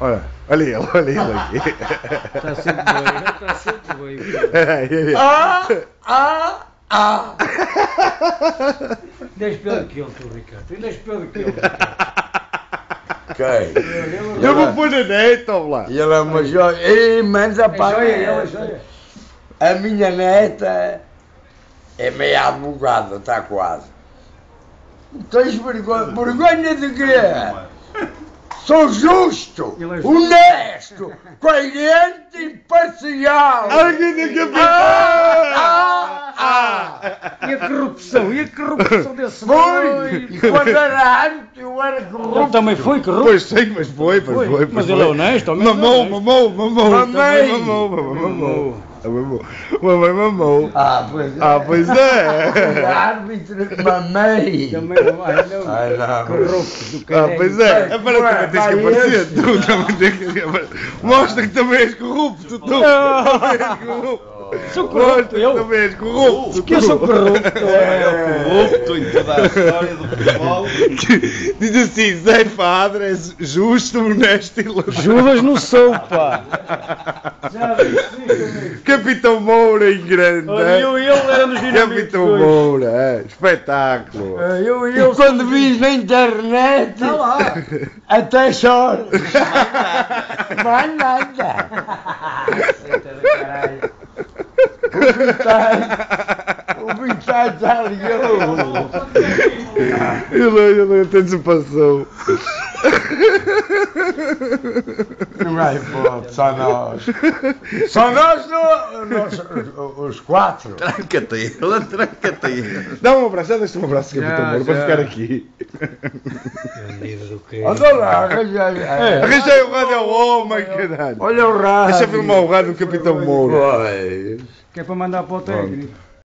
Olha ele aqui. Está sempre bem, está sempre bem. Ainda pior que ele, tu, Ricardo. Ainda pior que ele, Ricardo. Quem? Eu vou pôr na neta, lá. E ela é uma joia. Ei, mas a pá, É joia. a minha neta é meia advogada, está quase. Tens vergonha de quê? Sou justo, Ele é justo. honesto, coerente e imparcial. Alguém tem que E a corrupção desse Foi! E quando era antes eu era corrupto. Ele também foi corrupto. Pois sim, mas foi. Mas ele é honesto, ao menos Mamou. Mamei. Mamãe mamou. Pois é. Pois é. Árbitro, mamei. Também não vai, não. Ai, não. Corrupto do caralho. Pois é. Agora também tens que vai aparecer. esse. Tu também tens que aparecer. Mostra que também és corrupto. Tu também és corrupto. Sou corrupto, eu. Também és corrupto. Que eu sou corrupto. Corrupto em toda a história do futebol. Diz assim, Zé Padre é justo, honesto e ladrão. Judas não sou, pá. Já vi. Capitão Moura em grande. Eu e ele era nos dinamites. Capitão Moura, espetáculo. Eu quando vi na internet, Está lá. até choro. Vai nada. O Vitório já ligou. Ele até desapassou. Não vai pôr, só nós. Só nós, os quatro. Tranca-te ele. Dá um abraço, já deixa um abraço, Capitão Moura, para ficar aqui. Olha lá, arranjei. Arranjei o rádio ao homem, caralho. Olha o rádio. Deixa eu filmar o rádio do Capitão Moura. Pois. Que é para mandar para o técnico.